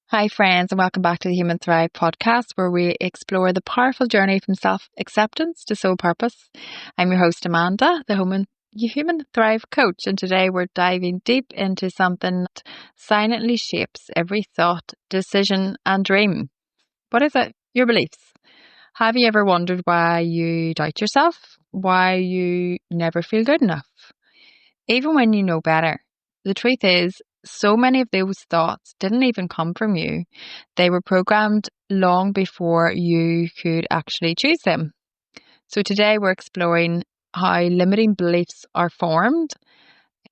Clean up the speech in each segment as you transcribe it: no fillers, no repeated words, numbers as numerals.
Hi, friends, and welcome back to the Human Thrive podcast, where we explore the powerful journey from self acceptance to soul purpose. I'm your host, Amanda, the Human Thrive coach, and today we're diving deep into something that silently shapes every thought, decision, and dream. What is it? Your beliefs. Have you ever wondered why you doubt yourself? Why you never feel good enough? Even when you know better. The truth is, so many of those thoughts didn't even come from you. They were programmed long before you could actually choose them. So today we're exploring how limiting beliefs are formed,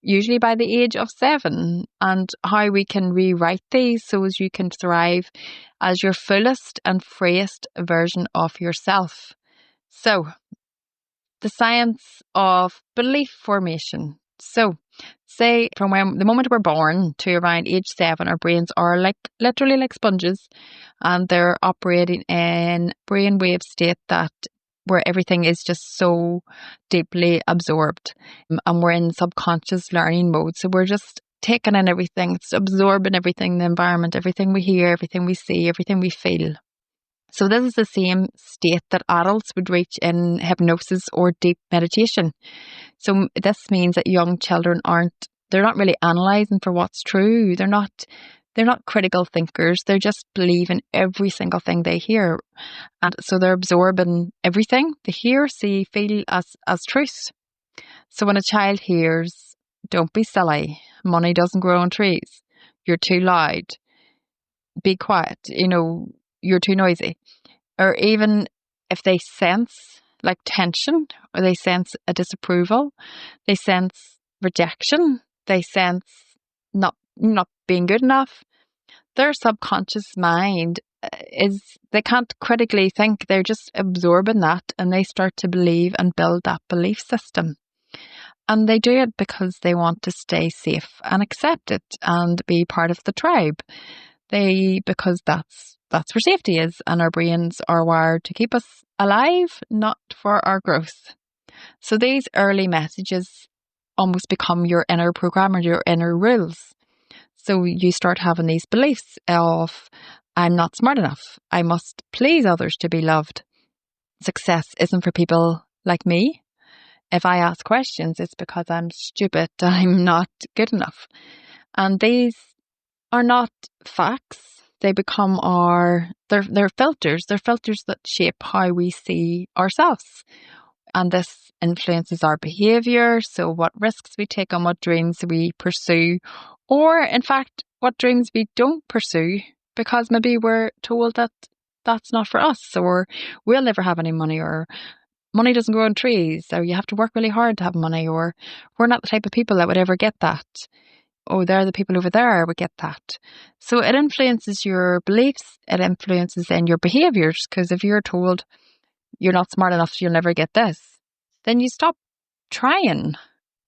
usually by the age of 7, and how we can rewrite these so as you can thrive as your fullest and freest version of yourself. So, the science of belief formation. So, say from the moment we're born to around age 7, our brains are literally like sponges, and they're operating in brainwave state where everything is just so deeply absorbed, and we're in subconscious learning mode. So we're just taking in everything, it's absorbing everything, the environment, everything we hear, everything we see, everything we feel. So this is the same state that adults would reach in hypnosis or deep meditation. So this means that young children they're not really analyzing for what's true. They're not critical thinkers. They're just believing every single thing they hear. And so they're absorbing everything they hear, see, feel as truth. So when a child hears, "Don't be silly, money doesn't grow on trees, you're too loud, be quiet, you're too noisy," or even if they sense like tension, or they sense a disapproval, they sense rejection, they sense not being good enough, their subconscious mind they can't critically think, they're just absorbing that, and they start to believe and build that belief system. And they do it because they want to stay safe and accepted and be part of the tribe. Because that's where safety is, and our brains are wired to keep us alive, not for our growth. So these early messages almost become your inner program or your inner rules. So you start having these beliefs of, "I'm not smart enough. I must please others to be loved. Success isn't for people like me. If I ask questions, it's because I'm stupid. I'm not good enough." And these are not facts. They become they're filters. They're filters that shape how we see ourselves. And this influences our behavior. So what risks we take and what dreams we pursue, or in fact, what dreams we don't pursue, because maybe we're told that that's not for us, or we'll never have any money, or money doesn't grow on trees, or you have to work really hard to have money, or we're not the type of people that would ever get that. Oh, they're the people over there would get that. So it influences your beliefs, it influences then your behaviors, because if you're told you're not smart enough, you'll never get this, then you stop trying.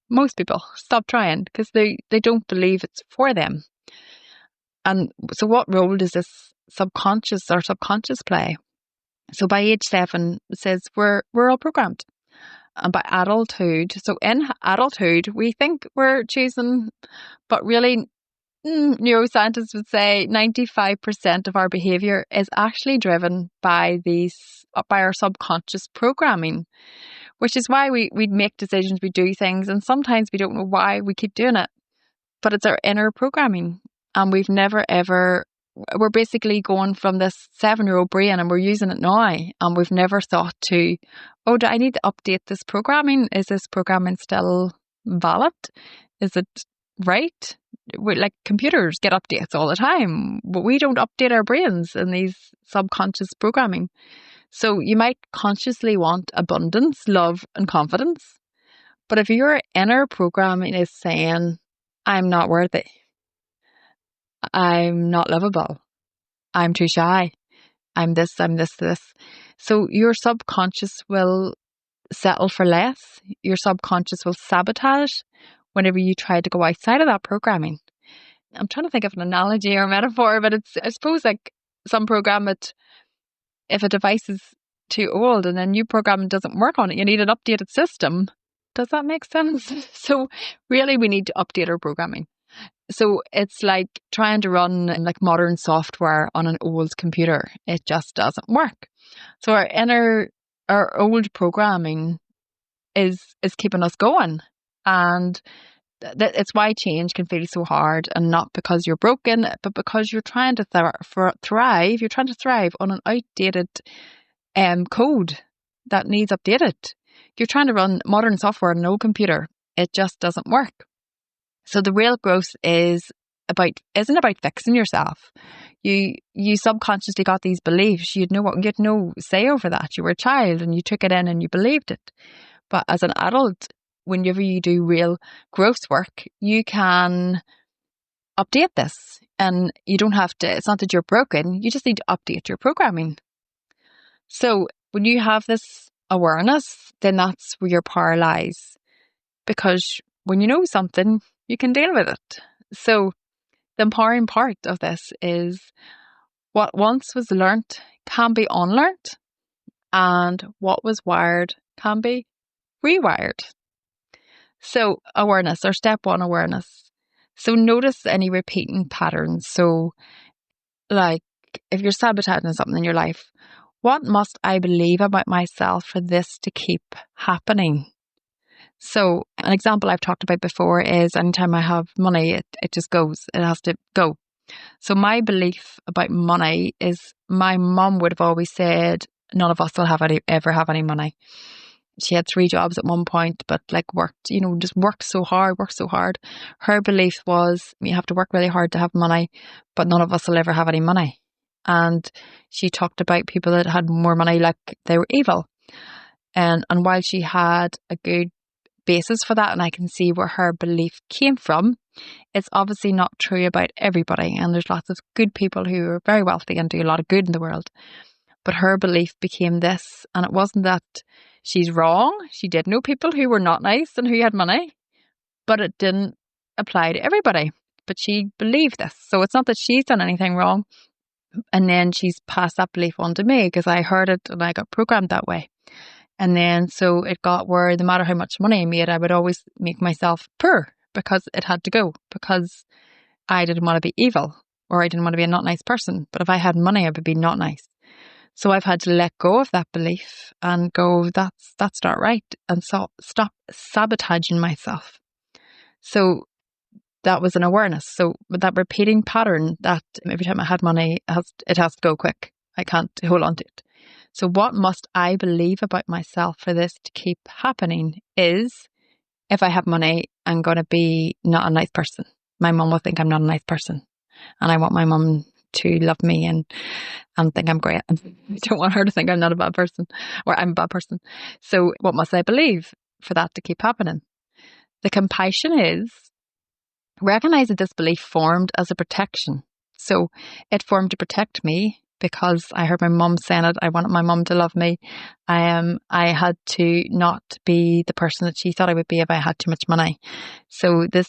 Most people stop trying because they don't believe it's for them. And so what role does this subconscious play? So by age 7, it says we're all programmed. And by adulthood, so in adulthood, we think we're choosing, but really, neuroscientists would say 95% of our behavior is actually driven by our subconscious programming, which is why we make decisions, we do things, and sometimes we don't know why we keep doing it, but it's our inner programming. And we're basically going from this 7-year-old brain, and we're using it now, and we've never thought do I need to update this programming? Is this programming still valid? Is it right? Like computers get updates all the time, but we don't update our brains in these subconscious programming. So you might consciously want abundance, love, and confidence, but if your inner programming is saying, "I'm not worthy, I'm not lovable, I'm too shy, I'm this, this," so your subconscious will settle for less. Your subconscious will sabotage whenever you try to go outside of that programming. I'm trying to think of an analogy or metaphor, but I suppose like some program it, if a device is too old and a new program doesn't work on it, you need an updated system. Does that make sense? So really we need to update our programming. So it's like trying to run like modern software on an old computer. It just doesn't work. So our old programming is keeping us going. And it's why change can feel so hard, and not because you're broken, but because you're trying to thrive. You're trying to thrive on an outdated code that needs updated. You're trying to run modern software on an old computer. It just doesn't work. So the real growth isn't about fixing yourself. You subconsciously got these beliefs. You had no say over that. You were a child and you took it in and you believed it. But as an adult, whenever you do real growth work, you can update this. And you don't have to, it's not that you're broken, you just need to update your programming. So when you have this awareness, then that's where your power lies. Because when you know something, you can deal with it. So the empowering part of this is what once was learnt can be unlearnt, and what was wired can be rewired. So awareness, or step one, awareness. So notice any repeating patterns. So like if you're sabotaging something in your life, what must I believe about myself for this to keep happening? So an example I've talked about before is anytime I have money, it just goes. It has to go. So my belief about money is my mum would have always said, none of us will ever have any money. She had 3 jobs at one point, but like just worked so hard. Her belief was you have to work really hard to have money, but none of us will ever have any money. And she talked about people that had more money like they were evil. And while she had a good basis for that, and I can see where her belief came from, it's obviously not true about everybody. And there's lots of good people who are very wealthy and do a lot of good in the world. But her belief became this, and it wasn't that she's wrong. She did know people who were not nice and who had money, but it didn't apply to everybody. But she believed this. So it's not that she's done anything wrong. And then she's passed that belief on to me because I heard it and I got programmed that way. And then so it got where no matter how much money I made, I would always make myself poor because it had to go, because I didn't want to be evil, or I didn't want to be a not nice person. But if I had money, I would be not nice. So I've had to let go of that belief and go, that's not right, and so stop sabotaging myself. So that was an awareness. So with that repeating pattern, that every time I had money, it has to go quick. I can't hold on to it. So what must I believe about myself for this to keep happening is, if I have money, I'm going to be not a nice person. My mum will think I'm not a nice person. And I want my mum to love me and think I'm great. I don't want her to think I'm not a bad person, or I'm a bad person. So what must I believe for that to keep happening? The compassion is recognize that this belief formed as a protection. So it formed to protect me because I heard my mum saying it. I wanted my mum to love me. I had to not be the person that she thought I would be if I had too much money. So this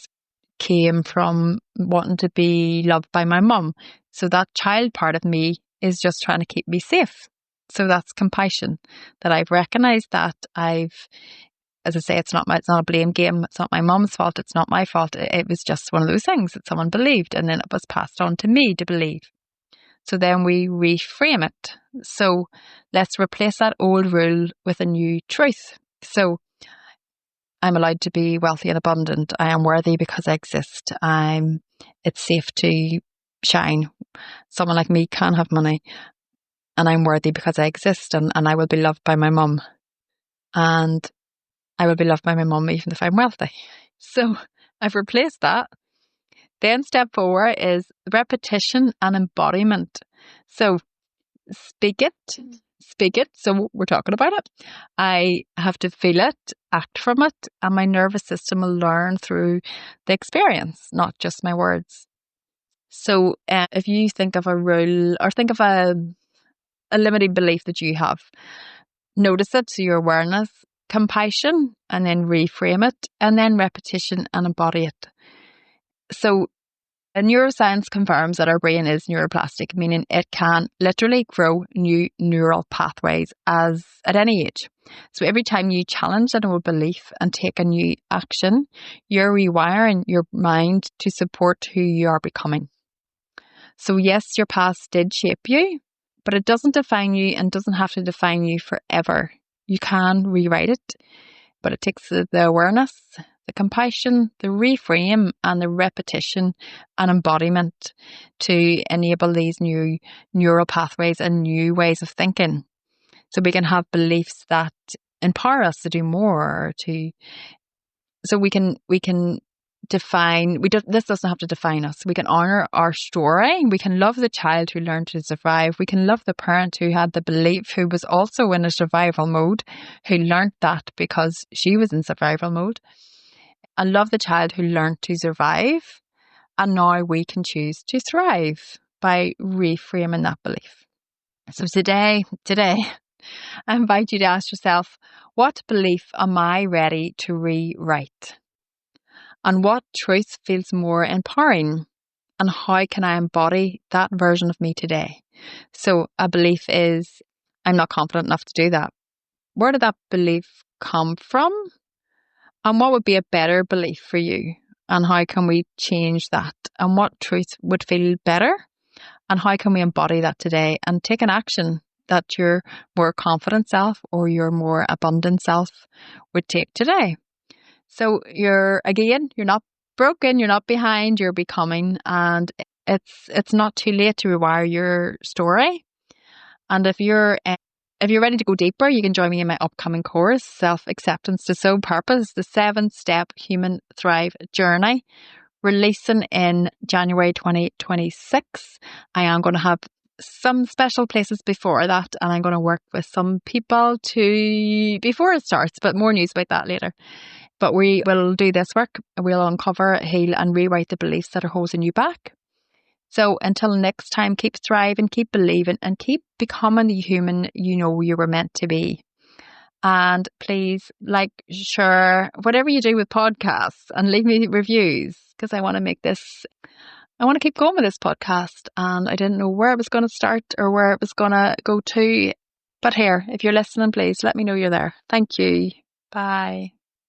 came from wanting to be loved by my mum. So that child part of me is just trying to keep me safe. So that's compassion, that I've recognized that as I say, it's not a blame game. It's not my mum's fault. It's not my fault. It was just one of those things that someone believed, and then it was passed on to me to believe. So then we reframe it. So let's replace that old rule with a new truth. So I'm allowed to be wealthy and abundant. I am worthy because I exist. It's safe to shine. Someone like me can have money, and I'm worthy because I exist, and I will be loved by my mum. And I will be loved by my mum even if I'm wealthy. So I've replaced that. Then step 4 is repetition and embodiment. So speak it. So we're talking about it. I have to feel it, act from it, and my nervous system will learn through the experience, not just my words. So if you think of a rule, or think of a limiting belief that you have, notice it, so your awareness, compassion, and then reframe it, and then repetition and embody it. So And neuroscience confirms that our brain is neuroplastic, meaning it can literally grow new neural pathways at any age. So every time you challenge an old belief and take a new action, you're rewiring your mind to support who you are becoming. So yes, your past did shape you, but it doesn't define you and doesn't have to define you forever. You can rewrite it, but it takes the awareness, the compassion, the reframe, and the repetition and embodiment to enable these new neural pathways and new ways of thinking. So we can have beliefs that empower us to do more, so we can define, this doesn't have to define us. We can honor our story. We can love the child who learned to survive. We can love the parent who had the belief, who was also in a survival mode, who learned that because she was in survival mode. And love the child who learned to survive. And now we can choose to thrive by reframing that belief. So today, I invite you to ask yourself, what belief am I ready to rewrite? And what truth feels more empowering? And how can I embody that version of me today? So a belief is, I'm not confident enough to do that. Where did that belief come from? And what would be a better belief for you? And how can we change that? And what truth would feel better? And how can we embody that today and take an action that your more confident self or your more abundant self would take today? So you're not broken, you're not behind, you're becoming, and it's not too late to rewire your story. And if you're ready to go deeper, you can join me in my upcoming course, Self-Acceptance to Soul Purpose, the 7-step Human Thrive Journey, releasing in January 2026. I am going to have some special places before that, and I'm going to work with some people before it starts, but more news about that later. But we will do this work. We'll uncover, heal, and rewrite the beliefs that are holding you back. So until next time, keep thriving, keep believing, and keep becoming the human you know you were meant to be. And please share, whatever you do with podcasts, and leave me reviews, because I want to keep going with this podcast. And I didn't know where it was going to start or where it was going to go to. But here, if you're listening, please let me know you're there. Thank you. Bye.